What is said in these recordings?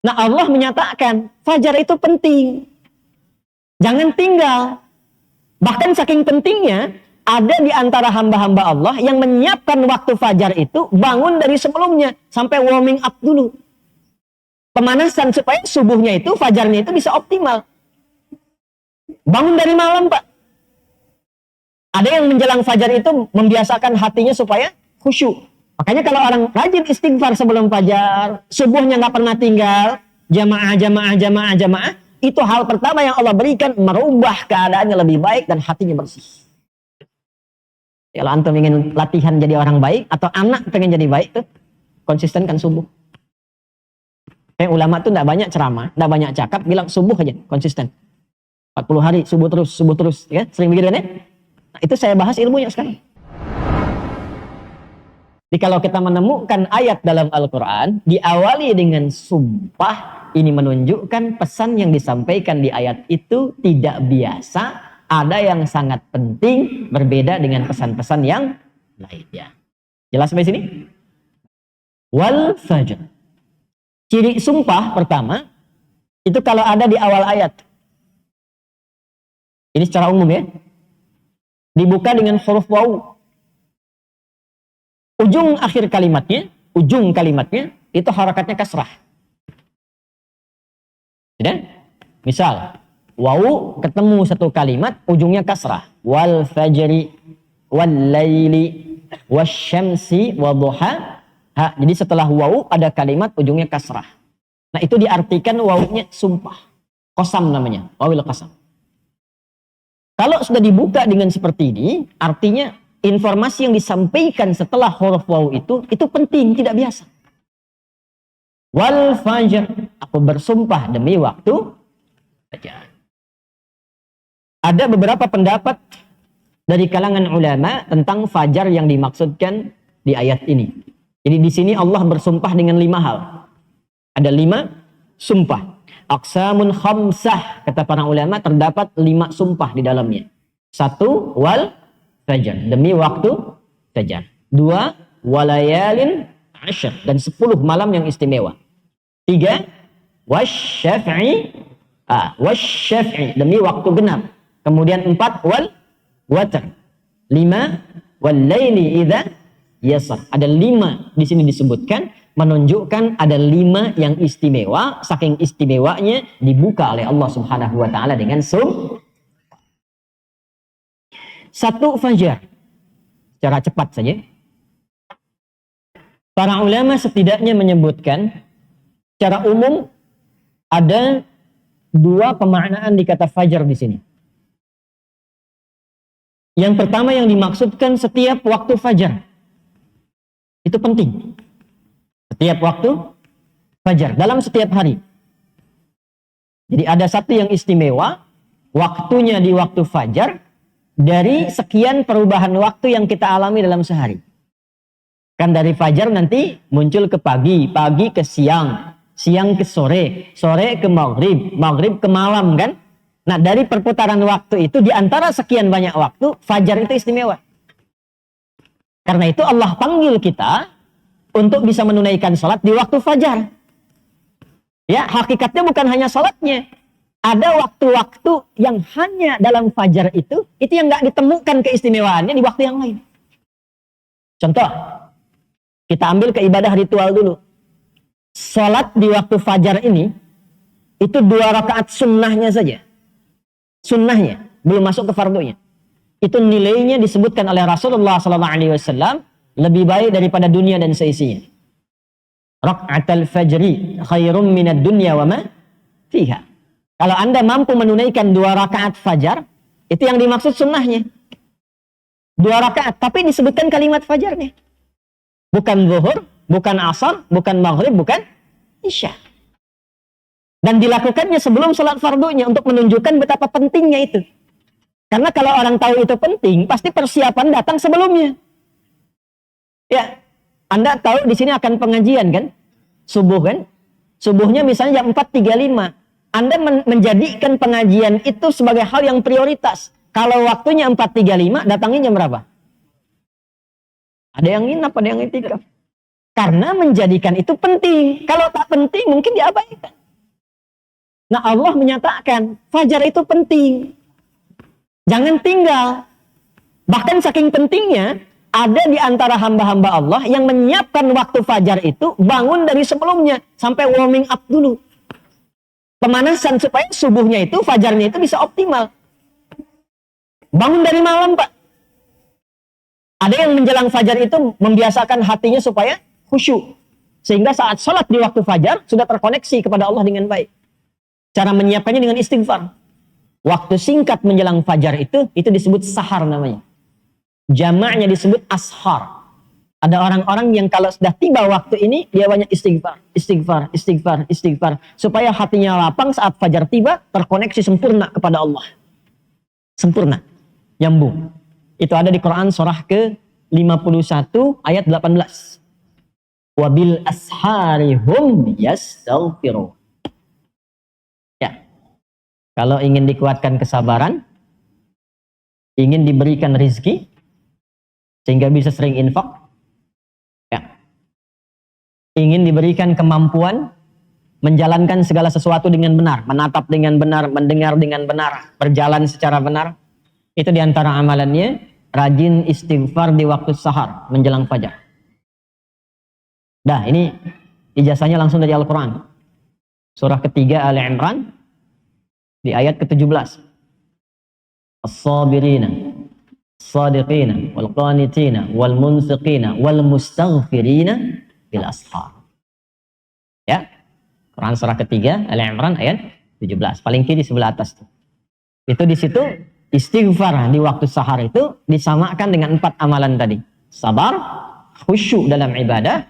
Nah, Allah menyatakan fajar itu penting. Jangan tinggal. Bahkan saking pentingnya, ada di antara hamba-hamba Allah yang menyiapkan waktu fajar itu bangun dari sebelumnya sampai warming up dulu. Pemanasan supaya subuhnya itu, fajarnya itu bisa optimal. Bangun dari malam, Pak. Ada yang menjelang fajar itu membiasakan hatinya supaya khusyuk. Makanya kalau orang rajin istighfar sebelum fajar, subuhnya nggak pernah tinggal, jamaah, itu hal pertama yang Allah berikan, merubah keadaannya lebih baik dan hatinya bersih. Kalau antum ingin latihan jadi orang baik, atau anak pengen jadi baik, tuh konsistenkan subuh. Kayak ulama tuh nggak banyak ceramah, nggak banyak cakap, bilang subuh aja, konsisten. 40 hari, subuh terus, ya, sering begitu kan ya? Nah, itu saya bahas ilmunya sekarang. Jadi kalau kita menemukan ayat dalam Al-Quran, diawali dengan sumpah, ini menunjukkan pesan yang disampaikan di ayat itu tidak biasa, ada yang sangat penting, berbeda dengan pesan-pesan yang lainnya. Jelas sampai sini? Wal fajr. Ciri sumpah pertama, itu kalau ada di awal ayat. Ini secara umum ya. Dibuka dengan huruf waw. Ujung kalimatnya, itu harakatnya kasrah. Ya? Misal, waw ketemu satu kalimat, ujungnya kasrah. Wal fajri, wal laili, wasyamsi, wadduha. Jadi setelah waw ada kalimat ujungnya kasrah. Nah itu diartikan wawnya sumpah. Qasam namanya, wawil qasam. Kalau sudah dibuka dengan seperti ini, artinya informasi yang disampaikan setelah huruf waw itu penting, tidak biasa. Wal fajr, aku bersumpah demi waktu fajar. Ada beberapa pendapat dari kalangan ulama tentang fajar yang dimaksudkan di ayat ini. Jadi di sini Allah bersumpah dengan 5 hal. Ada 5 sumpah. Aqsamun khamsah, kata para ulama, terdapat 5 sumpah di dalamnya. 1, wal fajar, demi waktu fajar. 2, walayalin ashr, dan 10 malam yang istimewa. 3, wasyaf'i, demi waktu genap. Kemudian 4, wal watr. 5, wal laili idza yasar. Ada 5 di sini disebutkan, menunjukkan ada 5 yang istimewa. Saking istimewanya dibuka oleh Allah Subhanahu wa taala dengan 1 fajar. Secara cepat saja. Para ulama setidaknya menyebutkan secara umum ada 2 pemaknaan di kata fajar di sini. Yang pertama yang dimaksudkan setiap waktu fajar. Itu penting. Setiap waktu fajar, dalam setiap hari. Jadi ada satu yang istimewa, waktunya di waktu fajar, dari sekian perubahan waktu yang kita alami dalam sehari. Kan dari fajar nanti muncul ke pagi, pagi ke siang, siang ke sore, sore ke maghrib, maghrib ke malam kan. Nah dari perputaran waktu itu, di antara sekian banyak waktu, fajar itu istimewa. Karena itu Allah panggil kita untuk bisa menunaikan salat di waktu fajar. Ya, hakikatnya bukan hanya salatnya. Ada waktu-waktu yang hanya dalam fajar itu yang nggak ditemukan keistimewaannya di waktu yang lain. Contoh, kita ambil ke ibadah ritual dulu. Salat di waktu fajar ini, itu 2 rakaat sunnahnya saja. Sunnahnya, belum masuk ke fardunya. Itu nilainya disebutkan oleh Rasulullah SAW lebih baik daripada dunia dan seisinya. Raka'atul fajri khairum minad dunya wa ma fiha. Kalau Anda mampu menunaikan 2 rakaat fajar, itu yang dimaksud sunnahnya. 2 rakaat, tapi disebutkan kalimat fajarnya. Bukan zuhur, bukan asar, bukan maghrib, bukan isya. Dan dilakukannya sebelum salat fardunya untuk menunjukkan betapa pentingnya itu. Karena kalau orang tahu itu penting, pasti persiapan datang sebelumnya. Ya, Anda tahu di sini akan pengajian kan? Subuh kan? Subuhnya misalnya jam 4.35. Anda menjadikan pengajian itu sebagai hal yang prioritas. Kalau waktunya 4.35, datangnya jam berapa? Ada yang nginap, ada yang itikaf. Karena menjadikan itu penting. Kalau tak penting mungkin diabaikan. Nah Allah menyatakan fajar itu penting. Jangan tinggal. Bahkan saking pentingnya, ada di antara hamba-hamba Allah yang menyiapkan waktu fajar itu bangun dari sebelumnya sampai warming up dulu. Pemanasan supaya subuhnya itu, fajarnya itu bisa optimal. Bangun dari malam, Pak. Ada yang menjelang fajar itu membiasakan hatinya supaya khusyuk. Sehingga saat sholat di waktu fajar sudah terkoneksi kepada Allah dengan baik. Cara menyiapkannya dengan istighfar. Waktu singkat menjelang fajar itu disebut sahar namanya. Jamaknya disebut ashar. Ada orang-orang yang kalau sudah tiba waktu ini, dia banyak istighfar, istighfar, istighfar, istighfar. Supaya hatinya lapang saat fajar tiba, terkoneksi sempurna kepada Allah. Sempurna. Nyambung. Itu ada di Quran surah ke-51 ayat 18. Wabil asharihum yastaghfirun. Ya. Kalau ingin dikuatkan kesabaran, ingin diberikan rizki, sehingga bisa sering infak, ya. Ingin diberikan kemampuan menjalankan segala sesuatu dengan benar, menatap dengan benar, mendengar dengan benar, berjalan secara benar. Itu diantara amalannya, rajin istighfar di waktu sahar menjelang fajar. Dah, ini ijazahnya langsung dari Al-Quran. Surah ketiga Ali Imran di ayat ke-17. As-sabirina Sadiqina wal qanitina wal munfiqina wal mustaghfirina bil ashar. Ya. Quran surah ketiga Ali Imran ayat 17. Paling kiri sebelah atas tuh. Itu di situ istighfar di waktu sahar itu disamakan dengan 4 amalan tadi. Sabar, khusyuk dalam ibadah,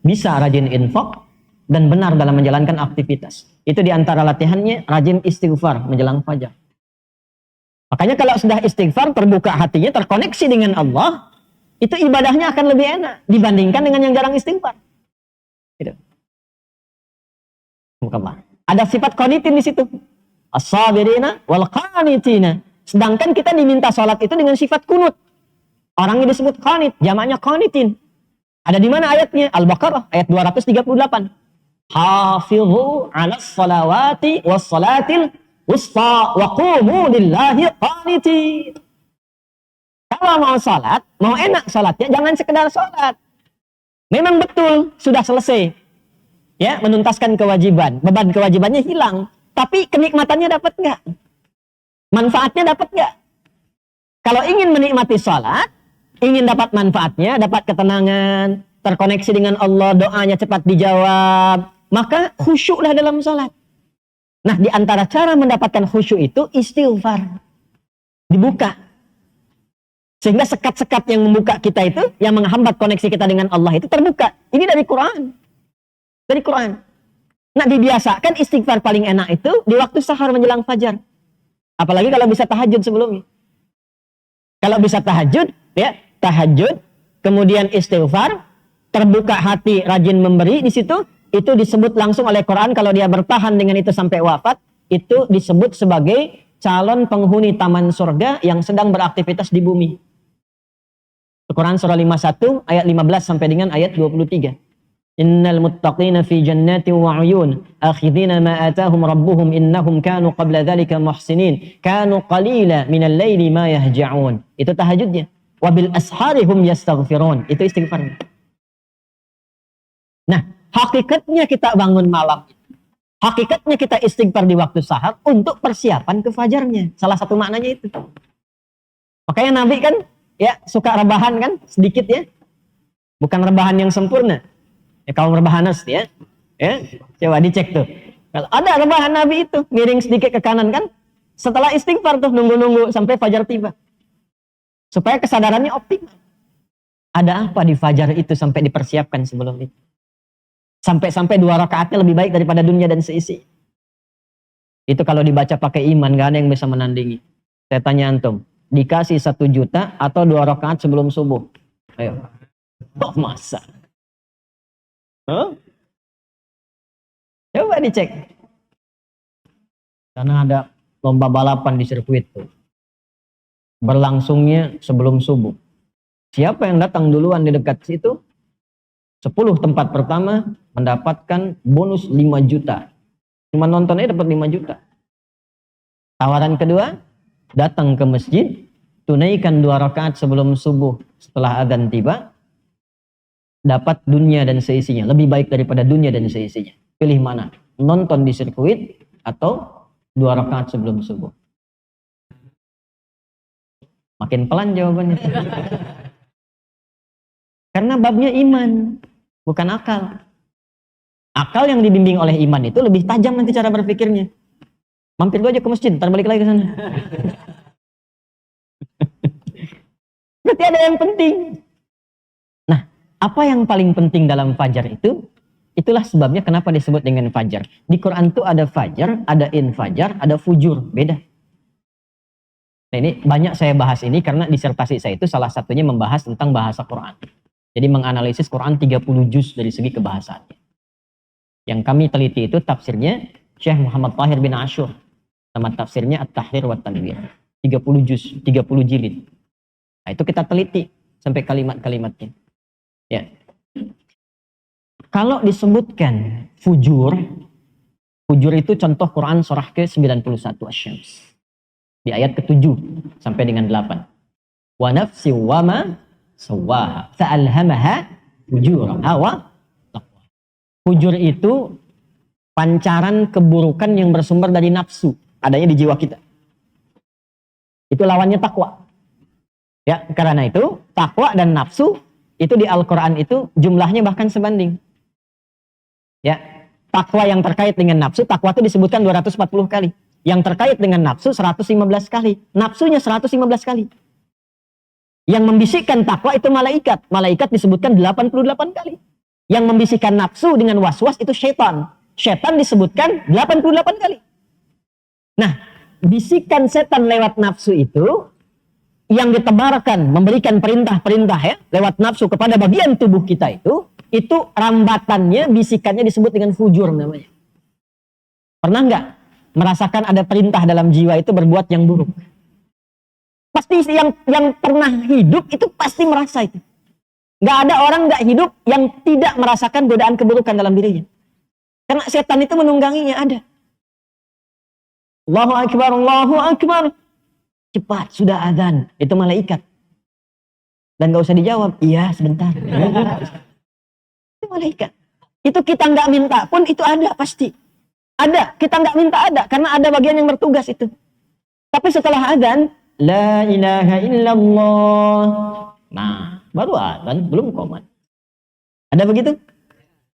bisa rajin infak, dan benar dalam menjalankan aktivitas. Itu di antara latihannya rajin istighfar menjelang fajar. Makanya kalau sudah istighfar, terbuka hatinya, terkoneksi dengan Allah, itu ibadahnya akan lebih enak dibandingkan dengan yang jarang istighfar. Gitu. Ada sifat qanitin di situ. As-sabirina wal qanitina. Sedangkan kita diminta sholat itu dengan sifat kunut. Orangnya disebut qanit, jamaknya qanitin. Ada di mana ayatnya? Al-Baqarah ayat 238. Hafizu 'alas salawati was salatil wusta wa qumu lillahi qanitin. Kalau mau salat, mau enak salatnya, jangan sekedar salat. Memang betul sudah selesai, ya, menuntaskan kewajiban, beban kewajibannya hilang, tapi kenikmatannya dapat nggak? Manfaatnya dapat nggak? Kalau ingin menikmati salat, ingin dapat manfaatnya, dapat ketenangan, terkoneksi dengan Allah, doanya cepat dijawab, maka khusyuklah dalam salat. Nah, di antara cara mendapatkan khusyuk itu istighfar. Dibuka. Sehingga sekat-sekat yang membuka kita itu, yang menghambat koneksi kita dengan Allah itu terbuka. Ini dari Quran. Dari Quran. Nah, dibiasakan istighfar paling enak itu di waktu sahar menjelang fajar. Apalagi kalau bisa tahajud sebelumnya. Kalau bisa tahajud, ya, tahajud, kemudian istighfar, terbuka hati, rajin memberi di situ, itu disebut langsung oleh Quran kalau dia bertahan dengan itu sampai wafat, itu disebut sebagai calon penghuni taman surga yang sedang beraktivitas di bumi. Quran surah 51 ayat 15 sampai dengan ayat 23. Innal muttaqina fi jannati wa 'uyun akhidhina ma atahum rabbuhum innahum kanu qabla dhalika muhsinin kanu qalila minal laili ma yahja'un. Itu tahajudnya. Wabil asharihum yastaghfirun. Itu istighfarnya. Nah, hakikatnya kita bangun malam. Hakikatnya kita istighfar di waktu sahar untuk persiapan ke fajarnya. Salah satu maknanya itu. Makanya Nabi kan ya suka rebahan kan sedikit ya. Bukan rebahan yang sempurna. Ya kaum rebahanas ya. Ya, coba dicek tuh. Kalau ada rebahan Nabi itu miring sedikit ke kanan kan, setelah istighfar tuh nunggu-nunggu sampai fajar tiba. Supaya kesadarannya optimal. Ada apa di fajar itu sampai dipersiapkan sebelum itu? Sampai-sampai 2 rakaatnya lebih baik daripada dunia dan seisi. Itu kalau dibaca pakai iman, gak ada yang bisa menandingi. Saya tanya antum, dikasih 1 juta atau 2 rakaat sebelum subuh? Ayo. Oh, masa? Huh? Coba dicek. Karena ada lomba balapan di sirkuit tuh. Berlangsungnya sebelum subuh. Siapa yang datang duluan di dekat situ? 10 tempat pertama mendapatkan bonus 5 juta. Cuma nontonnya dapat 5 juta. Tawaran kedua, datang ke masjid, tunaikan 2 rakaat sebelum subuh setelah adzan tiba, dapat dunia dan seisinya. Lebih baik daripada dunia dan seisinya. Pilih mana? Nonton di sirkuit atau 2 rakaat sebelum subuh? Makin pelan jawabannya. Karena babnya iman, bukan akal. Akal yang dibimbing oleh iman itu lebih tajam nanti cara berpikirnya. Mampir gua aja ke masjid, ntar balik lagi ke sana. Berarti ada yang penting. Nah, apa yang paling penting dalam fajar itu? Itulah sebabnya kenapa disebut dengan fajar. Di Quran itu ada fajar, ada infajar, ada fujur. Beda. Nah, ini banyak saya bahas ini karena disertasi saya itu salah satunya membahas tentang bahasa Quran. Jadi menganalisis Quran 30 juz dari segi kebahasaannya. Yang kami teliti itu tafsirnya Syekh Muhammad Tahir bin Ashur. Sama tafsirnya At-Tahrir wa Tanwir. 30 juz, 30 jilid. Nah, itu kita teliti sampai kalimat-kalimatnya. Ya. Kalau disebutkan fujur itu contoh Quran surah ke-91 Asy-Syams. Di ayat ke-7 sampai dengan 8. Wa nafsi wa ma sawwaha fa'alhamaha fujuraha wa taqwa. Fujur itu pancaran keburukan yang bersumber dari nafsu, adanya di jiwa kita. Itu lawannya takwa. Ya, karena itu takwa dan nafsu itu di Al-Qur'an itu jumlahnya bahkan sebanding. Ya, takwa yang terkait dengan nafsu, takwa itu disebutkan 240 kali. Yang terkait dengan nafsu 115 kali. Nafsunya 115 kali. Yang membisikkan takwa itu malaikat. Malaikat disebutkan 88 kali. Yang membisikkan nafsu dengan was-was itu syaitan. Syaitan disebutkan 88 kali. Nah, bisikan setan lewat nafsu itu yang ditebarkan, memberikan perintah-perintah ya, lewat nafsu kepada bagian tubuh kita itu rambatannya, bisikannya disebut dengan fujur namanya. Pernah nggak merasakan ada perintah dalam jiwa itu berbuat yang buruk? Pasti yang pernah hidup itu pasti merasa itu. Nggak ada orang nggak hidup yang tidak merasakan godaan keburukan dalam dirinya. Karena setan itu menungganginya ada. Allahu Akbar, Allahu Akbar. Cepat, sudah azan. Itu malaikat. Dan nggak usah dijawab. Iya, sebentar. Itu malaikat. Itu kita nggak minta pun itu ada pasti. Ada. Kita nggak minta ada. Karena ada bagian yang bertugas itu. Tapi setelah azan, La ilaha illallah. Nah, baru azan, belum qomat. Ada begitu?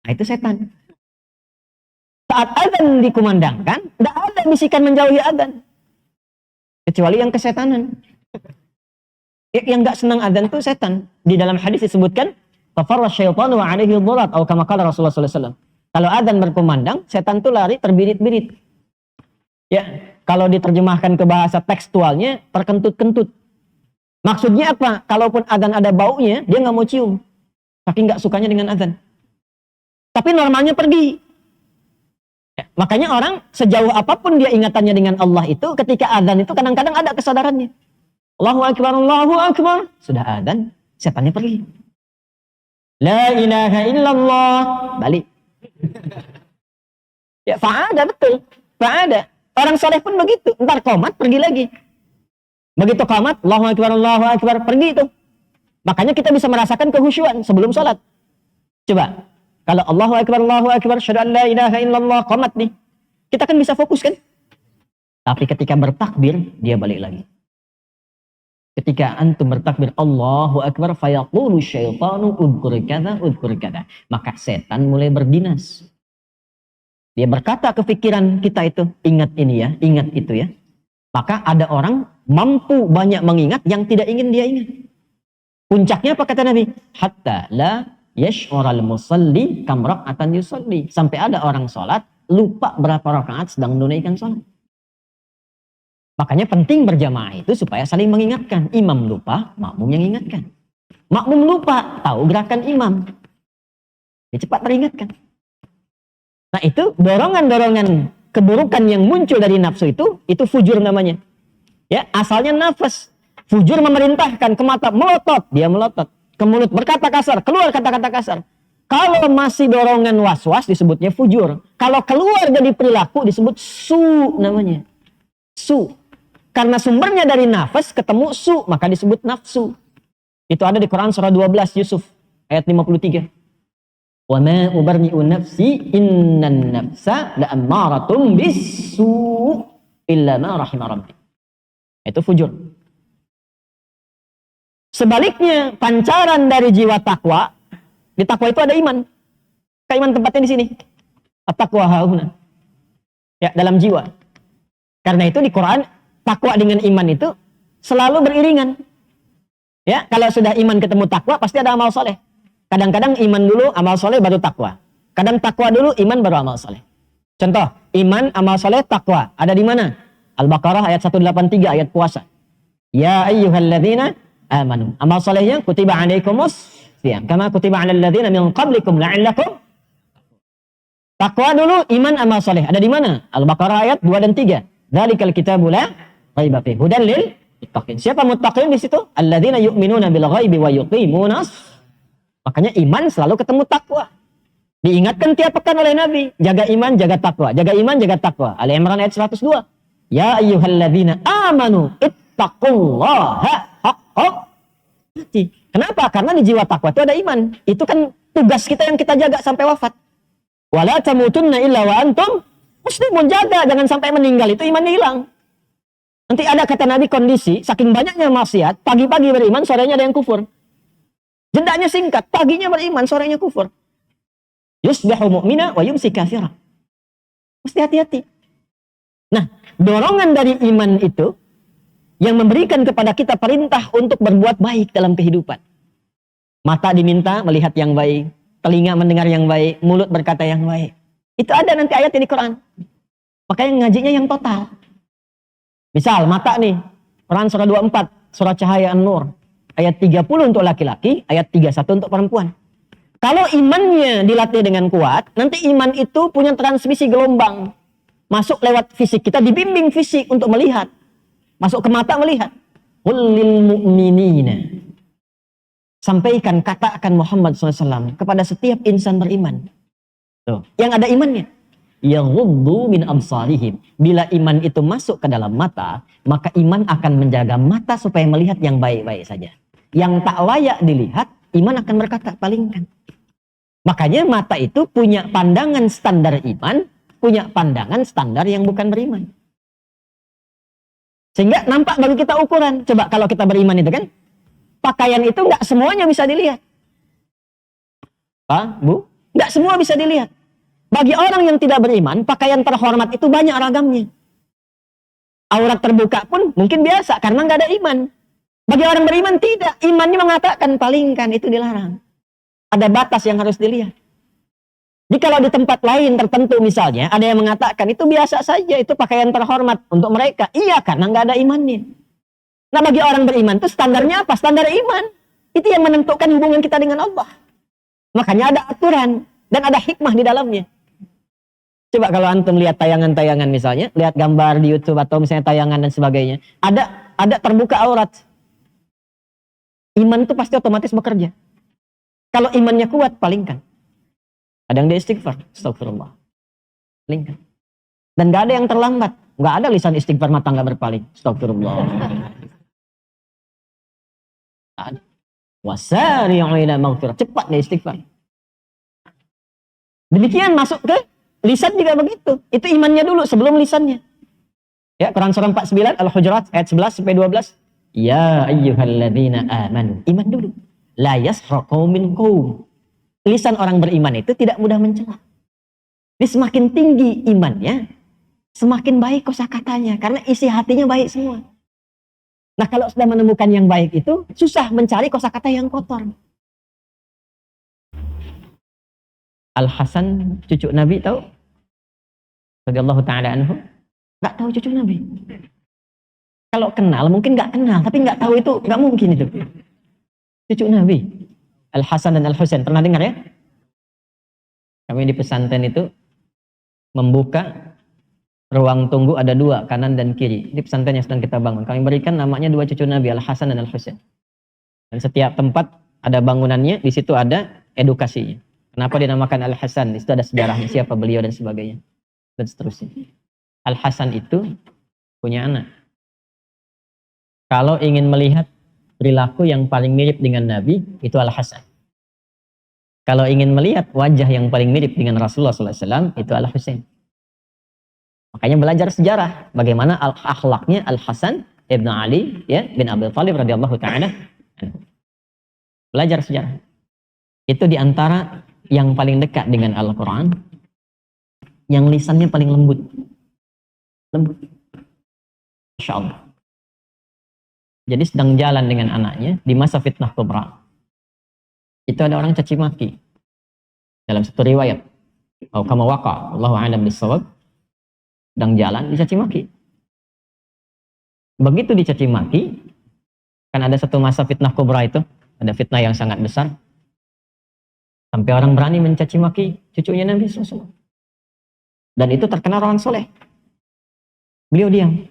Nah, itu setan. Saat azan dikumandangkan, tidak ada bisikan menjauhi azan. Kecuali yang kesetanan. Yang nggak senang azan itu setan. Di dalam hadis disebutkan, Tafarra syaitanu wa alaihi dhulat, atau kama qala Rasulullah sallallahu alaihi wasallam. Kalau azan berkumandang, setan itu lari terbirit-birit. Ya, kalau diterjemahkan ke bahasa tekstualnya, terkentut-kentut. Maksudnya apa? Kalaupun azan ada baunya, dia nggak mau cium. Saking nggak sukanya dengan azan. Tapi normalnya pergi. Ya, makanya orang sejauh apapun dia ingatannya dengan Allah itu, ketika azan itu kadang-kadang ada kesadarannya. Allahu Akbar, Allahu Akbar. Sudah azan, setannya pergi. La ilaha illallah. Balik. Ya, fa'ada betul. Fa'ada. Orang soleh pun begitu. Ntar qomat, pergi lagi. Begitu qomat, Allahu Akbar, pergi itu. Makanya kita bisa merasakan kehusyuan sebelum sholat. Coba. Kalau Allahu Akbar, syahadu an la ilaha illallah, qomat nih. Kita kan bisa fokus kan? Tapi ketika bertakbir, dia balik lagi. Ketika antum bertakbir, Allahu Akbar, fayaqulu syaitanu udhkur kada. Maka setan mulai berdinas. Dia berkata ke pikiran kita itu, ingat ini ya, ingat itu ya. Maka ada orang mampu banyak mengingat yang tidak ingin dia ingat. Puncaknya apa kata Nabi? Hatta la yash'ural musalli kam raka'atan yusalli. Sampai ada orang sholat, lupa berapa rakaat sedang menunaikan sholat. Makanya penting berjamaah itu supaya saling mengingatkan. Imam lupa, makmum yang ingatkan. Makmum lupa, tahu gerakan imam. Dia cepat teringatkan. Nah itu dorongan-dorongan keburukan yang muncul dari nafsu itu fujur namanya. Ya, asalnya nafas. Fujur memerintahkan ke mata melotot, dia melotot. Ke mulut berkata kasar, keluar kata-kata kasar. Kalau masih dorongan was-was disebutnya fujur. Kalau keluar dari perilaku disebut su namanya. Su. Karena sumbernya dari nafas ketemu su, maka disebut nafsu. Itu ada di Quran surah 12 Yusuf ayat 53. Wa ma ubarri'u nafsi innan nafsa la'ammaratum bis-su' illa ma rahima rabbi. Itu fujur. Sebaliknya, pancaran dari jiwa takwa, di takwa itu ada iman. Iman tempatnya di sini. At-taqwa hauna. Ya, dalam jiwa. Karena itu di Quran, takwa dengan iman itu selalu beriringan. Ya, kalau sudah iman ketemu takwa, pasti ada amal soleh. Kadang-kadang iman dulu, amal soleh baru takwa. Kadang takwa dulu, iman baru amal soleh. Contoh, iman, amal soleh, takwa. Ada di mana? Al-Baqarah ayat 183, ayat puasa. Ya ayyuhalladzina amanu. Amal solehnya, kutiba alaikumus siyam. Kama kutiba alal ladzina min qablikum la'allakum. Takwa dulu, iman, amal soleh. Ada di mana? Al-Baqarah ayat 2 dan 3. Dzalikal kitabu la raiba fihi hudan lil muttaqin. Siapa muttaqin di situ? Alladzina yu'minuna bil ghaibi wa yuqimunas. Makanya iman selalu ketemu takwa. Diingatkan tiap pekan oleh Nabi, jaga iman, jaga takwa. Jaga iman, jaga takwa. Ali Imran ayat 102. Ya ayyuhalladzina amanu ittaqullaha haqqa. Kenapa? Karena di jiwa takwa itu ada iman. Itu kan tugas kita yang kita jaga sampai wafat. Wala tamutunna illa wa antum muslimun. Jaga, jangan sampai meninggal itu imannya hilang. Nanti ada kata Nabi kondisi, saking banyaknya maksiat, pagi-pagi beriman, sorenya ada yang kufur. Jedanya singkat, paginya beriman, sorenya kufur. Yusbihu mu'mina wa yumsi kafira. Mesti hati-hati. Nah, dorongan dari iman itu yang memberikan kepada kita perintah untuk berbuat baik dalam kehidupan. Mata diminta melihat yang baik, telinga mendengar yang baik, mulut berkata yang baik. Itu ada nanti ayat di Quran. Makanya ngajinya yang total. Misal mata nih, Quran surah 24, surah Cahaya An-Nur. Ayat 30 untuk laki-laki, ayat 31 untuk perempuan. Kalau imannya dilatih dengan kuat, nanti iman itu punya transmisi gelombang. Masuk lewat fisik, kita dibimbing fisik untuk melihat. Masuk ke mata melihat. Qul lil mu'minina. Sampaikan, katakan Muhammad SAW kepada setiap insan beriman. Tuh, yang ada imannya. Yaghuddu min absarihim. Bila iman itu masuk ke dalam mata, maka iman akan menjaga mata supaya melihat yang baik-baik saja. Yang tak layak dilihat, iman akan berkata, palingkan. Makanya mata itu punya pandangan standar iman, punya pandangan standar yang bukan beriman. Sehingga nampak bagi kita ukuran. Coba kalau kita beriman itu kan, pakaian itu nggak semuanya bisa dilihat. Pak, Bu? Nggak semua bisa dilihat. Bagi orang yang tidak beriman, pakaian terhormat itu banyak ragamnya. Aurat terbuka pun mungkin biasa, karena nggak ada iman. Bagi orang beriman tidak. Imannya mengatakan palingkan, itu dilarang. Ada batas yang harus dilihat. Jadi kalau di tempat lain tertentu misalnya, ada yang mengatakan itu biasa saja, itu pakaian terhormat untuk mereka. Iya, karena nggak ada imannya. Nah bagi orang beriman itu standarnya apa? Standar iman. Itu yang menentukan hubungan kita dengan Allah. Makanya ada aturan dan ada hikmah di dalamnya. Coba kalau antum lihat tayangan-tayangan misalnya, lihat gambar di YouTube atau misalnya tayangan dan sebagainya, ada terbuka aurat. Iman itu pasti otomatis bekerja. Kalau imannya kuat, palingkan. Ada yang dia istighfar, astagfirullah. Palingkan. Dan gak ada yang terlambat. Gak ada lisan istighfar mata gak berpaling. Astagfirullah. Ada. Wasari'u ila maghfirah. Cepat dia istighfar. Demikian masuk ke lisan juga begitu. Itu imannya dulu sebelum lisannya. Ya, Quran surah 49 Al-Hujurat ayat 11 sampai 12. Ya ayyuhalladzina amanu. Iman dulu. La yasra qaumin qaum. Lisan orang beriman itu tidak mudah mencela. Ini semakin tinggi imannya, semakin baik kosakatanya karena isi hatinya baik semua. Nah, kalau sudah menemukan yang baik itu susah mencari kosakata yang kotor. Al-Hasan cucu Nabi tahu? Radhiyallahu taala anhu. Enggak tahu cucu Nabi. Kalau kenal mungkin enggak kenal, tapi enggak tahu itu enggak mungkin itu. Cucu Nabi. Al-Hasan dan Al-Husain pernah dengar ya? Kami di pesantren itu membuka ruang tunggu ada 2, kanan dan kiri. Di pesantren yang sedang kita bangun. Kami berikan namanya 2 cucu Nabi, Al-Hasan dan Al-Husain. Dan setiap tempat ada bangunannya, di situ ada edukasinya. Kenapa dinamakan Al-Hasan? Itu ada sejarahnya, siapa beliau dan sebagainya. Dan seterusnya. Al-Hasan itu punya anak. Kalau ingin melihat perilaku yang paling mirip dengan Nabi, itu Al-Hasan. Kalau ingin melihat wajah yang paling mirip dengan Rasulullah SAW, itu Al-Husain. Makanya belajar sejarah. Bagaimana akhlaknya Al-Hasan ibn Ali ya, bin Abi Thalib radhiyallahu ta'ala. Belajar sejarah. Itu diantara yang paling dekat dengan Al-Quran, yang lisannya paling lembut. Lembut. Insya Allah. Jadi sedang jalan dengan anaknya di masa fitnah kubra. Itu ada orang caci maki. Dalam satu riwayat, atau kama waqa, Allahu a'lam bissawab, sedang jalan dicaci maki. Begitu dicaci maki, kan ada satu masa fitnah kubra itu, ada fitnah yang sangat besar. Sampai orang berani mencaci maki cucunya Nabi SAW. Dan itu terkenal orang soleh. Beliau diam.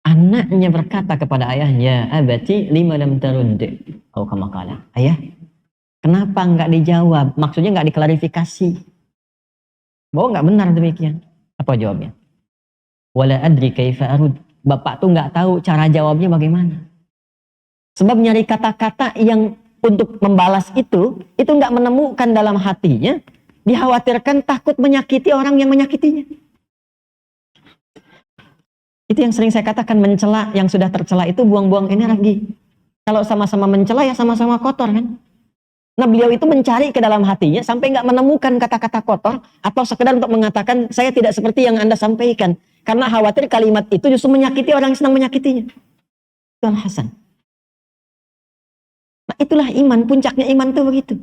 Anaknya berkata kepada ayahnya, abati lima lam tarud. Atau kama qala, ayah, kenapa enggak dijawab? Maksudnya enggak diklarifikasi. Bahwa enggak benar demikian. Apa jawabnya? Wala adri kaifa arud. Bapak tuh enggak tahu cara jawabnya bagaimana. Sebab nyari kata-kata yang untuk membalas itu enggak menemukan dalam hatinya. Dikhawatirkan takut menyakiti orang yang menyakitinya. Itu yang sering saya katakan, mencela yang sudah tercela itu buang-buang energi. Kalau sama-sama mencela ya sama-sama kotor kan. Nah beliau itu mencari ke dalam hatinya sampai nggak menemukan kata-kata kotor atau sekedar untuk mengatakan saya tidak seperti yang Anda sampaikan. Karena khawatir kalimat itu justru menyakiti orang yang sedang menyakitinya. Itu Al-Hasan. Nah itulah iman, puncaknya iman itu begitu.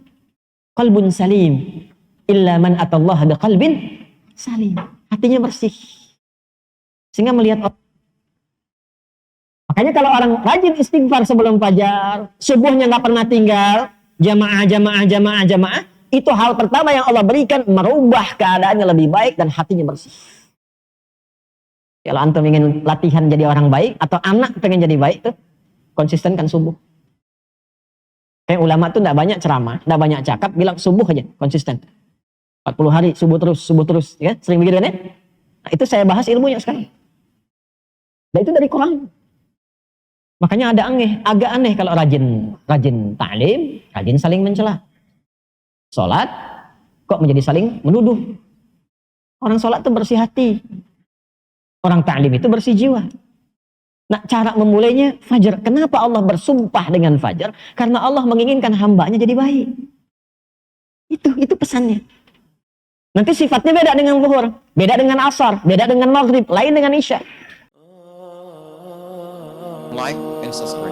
Qalbun salim illa man atallaha biqalbin salim. Hatinya bersih. Sehingga melihat, makanya kalau orang rajin istighfar sebelum fajar, subuhnya nggak pernah tinggal, jamaah, itu hal pertama yang Allah berikan, merubah keadaannya lebih baik dan hatinya bersih. Kalau antum ingin latihan jadi orang baik atau anak pengen jadi baik tuh, konsistenkan subuh. Kayak ulama tuh nggak banyak ceramah, nggak banyak cakap, bilang subuh aja konsisten. 40 hari subuh terus, ya sering begitu kan ya? Nah, itu saya bahas ilmunya sekarang. Dan itu dari Quran. Makanya agak aneh kalau rajin ta'lim, rajin saling mencela. Salat kok menjadi saling menuduh. Orang salat itu bersih hati. Orang ta'lim itu bersih jiwa. Nah, cara memulainya fajar. Kenapa Allah bersumpah dengan fajar? Karena Allah menginginkan hambanya jadi baik. Itu pesannya. Nanti sifatnya beda dengan zuhur, beda dengan asar, beda dengan maghrib, lain dengan isya. Like and subscribe.